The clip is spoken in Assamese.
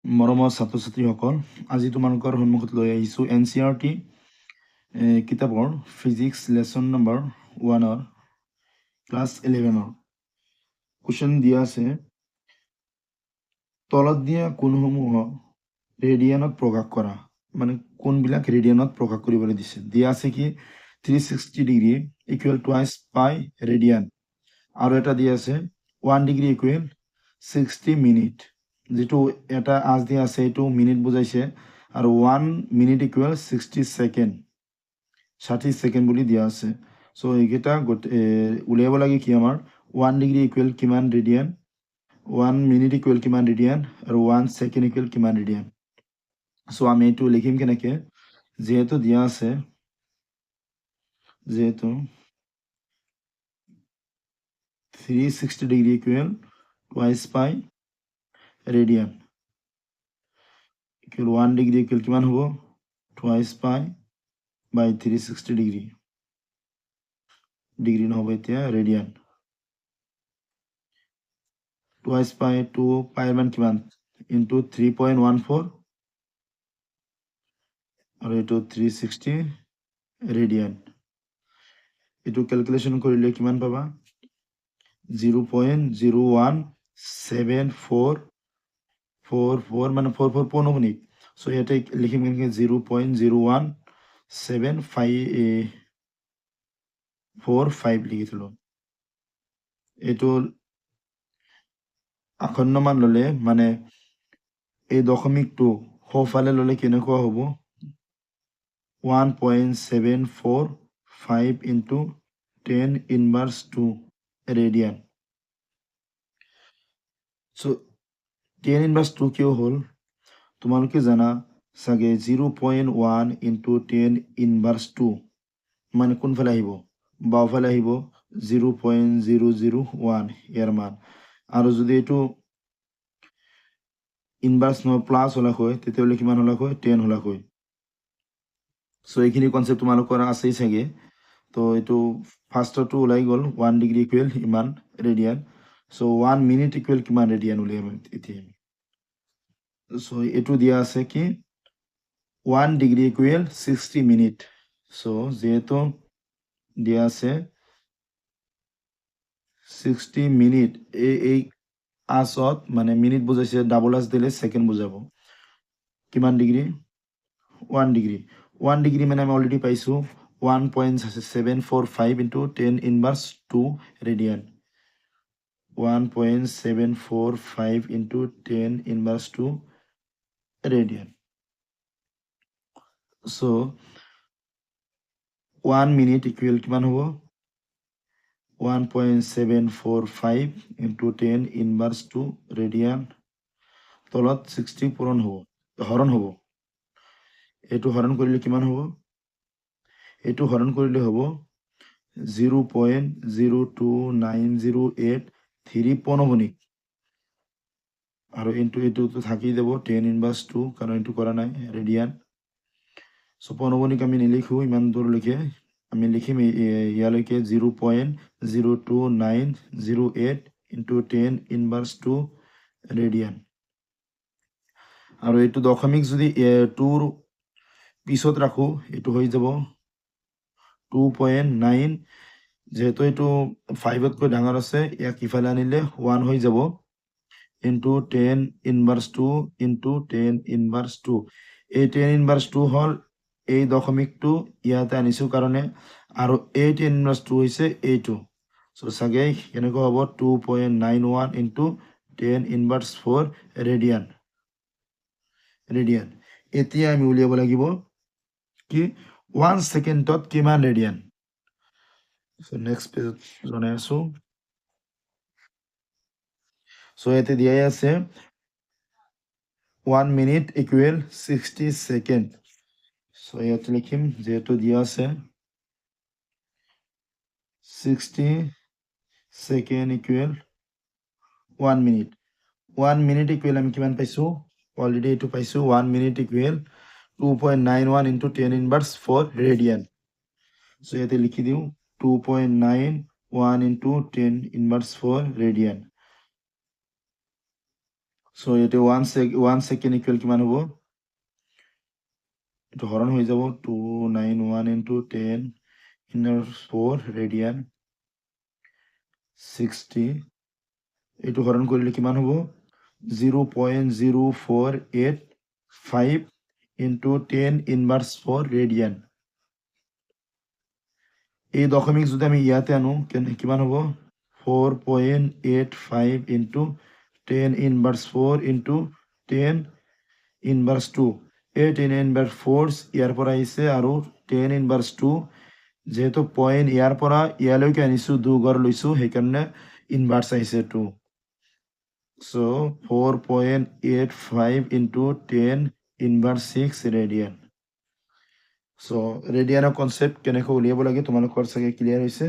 মৰমৰ ছাত্ৰ ছাত্ৰীসকল, আজি তোমালোকৰ সন্মুখত লৈ আহিছোঁ NCERT কিতাপৰ physics lesson number 1 class 11 question দিয়া আছে। তলত দিয়া কোনসমূহক ৰেডিয়ানত প্ৰকাশ কৰা, মানে কোনবিলাক ৰেডিয়ানত প্ৰকাশ কৰিবলৈ দিছে। দিয়া আছে কি 360 ডিগ্ৰী ইকুৱেল টুৱাইচ পাই ৰেডিয়ান, আৰু এটা দিয়া আছে 1 ডিগ্ৰী ইকুৱেল 60 মিনিট। যেটো এটা আজ দিয়া আছে এইটো মিনিট বুজাইছে, আৰু 1 মিনিট ইকুৱেল 60 সেকেন্ড, 60 সেকেন্ড বুলি দিয়া আছে। সো এইকেইটা উলিয়াব লাগে কি আমাৰ 1 ডিগ্ৰী ইকুৱেল কিমান ৰেডিয়ান, 1 মিনিট ইকুৱেল কিমান ৰেডিয়ান, আৰু 1 সেকেন্ড ইকুৱেল কিমান ৰেডিয়ান। সো আমি এইটো লিখিম কেনেকে, যেহেতু দিয়া আছে, যেহেতু 360 ডিগ্ৰী ইকুৱেল টুৱাইচ পাই ৰেডিয়ান ইকুৱেল 1 ডিগ্ৰী ইকুৱেল কিমান হ'ব, twice pi by 360 degree, degree নহ'ব এতিয়া ৰেডিয়ান, টুৱাইচ পাই টু পাইৰ মান কিমান ইনটু 3.14, আৰু এইটো 360 ৰেডিয়ান। এইটো ক্যালকুলেশন কৰিলে কিমান পাবা, 0.01744 মানে 44 পৌনগুণিক। সো ইয়াতে লিখিম কেনেকে 0.01745 লিখি থলো। এইটো আসন্ন মান ললে মানে এই দশমিকটো সোঁফালে ললে কেনেকুৱা হ'ব, 1.745 into 10 inverse 2 radian. So 10 inverse 2 কিয় হ'ল, তোমালোকে জানা চাগে 0.1 ইনটু 10 ইনভার্স 2 মানে কোনফালে আহিব, বাওঁফালে আহিব 0.001 ইয়াৰ মান। আৰু যদি এইটো ইনভার্স নহয় প্লাস হলা হয় তেতিয়াহ'লে কিমান হলা হয়, 10 হলা হয়। সো এইখিনি কনসেপ্ট তোমালোকৰ আছেই চাগে। তো এইটো ফাৰ্ষ্টটো ওলাই গ'ল 1 ডিগ্ৰী ইকুৱেল ইমান ৰেডিয়ান। সো 1 মিনিট ইকুৱেল কিমান ৰেডিয়ান উলিয়াম এতিয়া। সো এইটো দিয়া আছে কি 1 ডিগ্ৰী ইকুৱেল 60 মিনিট। সো যেহেতু দিয়া আছে 60 মিনিট, এই আচত মানে মিনিট বুজাইছে, ডাবল আচ দিলে সেকেন্ড বুজাব। কিমান ডিগ্ৰী, 1 ডিগ্ৰী। 1 ডিগ্ৰী মানে আমি অলৰেডি পাইছোঁ 1.745 into 10 inverse 2 radian, 1.745 into 10 inverse 2 radian. So 1 minute equal কিমান হ'ব, 1.745 ইনটু 10 ইনভাৰ্স 2 ৰেডিয়ান, তলত 60 পূৰণ হ'ব, হৰণ হ'ব। এইটো হৰণ কৰিলে কিমান হ'ব, এইটো হৰণ কৰিলে হ'ব 0.02908 পৌনগুণিক, আৰু ইনটু এইটো থাকি যাব 10 ইনভাৰ্স 2 কাৰণ এইটো কৰা নাই ৰেডিয়ান। সো পৌনগুণিক আমি নিলিখো ইমান দূৰলৈকে, আমি লিখিম ইয়ালৈকে 0.02908 ইনটু 10 ইনভাৰ্স 2 ৰেডিয়ান। আৰু এইটো দশমিক যদি 2ৰ পিছত ৰাখো এইটো হৈ যাব 2.9, যেহেতু এইটো 5তকৈ ডাঙৰ আছে ইয়াক ইফালে আনিলে 1 হৈ যাব, ইনটু 10 ইনভার্স 2 ইনটু 10 ইনভার্স 2। এই 10 ইনভার্স 2 হল এই দশমিকটো ইয়াতে আনিছো কাৰণে, আৰু এই 10 ইনভাৰ্স 2 হৈছে এইটো। সো চাগে কেনেকুৱা হ'ব 2.91 ইনটু 10 ইনভাৰ্স 4 ৰেডিয়ান। এতিয়া আমি উলিয়াব লাগিব কি 1 সেকেন্ডত কিমান ৰেডিয়ান। সো নেক্সট পেজত জনাই আছো। সো ইয়াতে দিয়াই আছে 1 মিনিট ইকুৱেল 60 সেকেন্ড। সো ইয়াতে লিখিম যেহেতু দিয়া আছে 60 second equal 1 minute. 1 minute equal আমি কিমান পাইছো, অলৰেডি এইটো পাইছো 1 minute equal 2.91 into 10 inverse 4 radian. So ইয়াতে লিখি দিও 2.91 ইনটু 10 ইনভার্স 4 রেডিয়ান। সো এটা 1 সেকেন্ড ইকুয়াল কিমান হ'ব এইটো হৰণ হৈ যাব 291 ইনটু 10 ইনভাৰ্স 4 ৰেডিয়ান 60 এইটো হৰণ কৰিলে কিমান হ'ব 0.0485 ইনটু 10 ইনভাৰ্স 4 ৰেডিয়ান এই দশমিক যদি আমি ইয়াতে আনো কিমান হ'ব 4.85 ইনটু 10 ইনভার্স 4 ইনটু 10 ইনভার্স 2 এই 10 ইনভার্স 4 ইয়াৰ পৰা আহিছে আৰু 10 ইনভাৰ্স 2 যেহেতু পইণ্ট ইয়াৰ পৰা ইয়ালৈকে আনিছোঁ 2 ঘৰ লৈছোঁ সেইকাৰণে ইনভাৰ্স আহিছে 2 so 4.85 into 10 inverse 6 radian so ৰেডিয়ানৰ কনচেপ্ট কেনেকৈ উলিয়াব লাগে তোমালোকৰ চাগে ক্লিয়াৰ হৈছে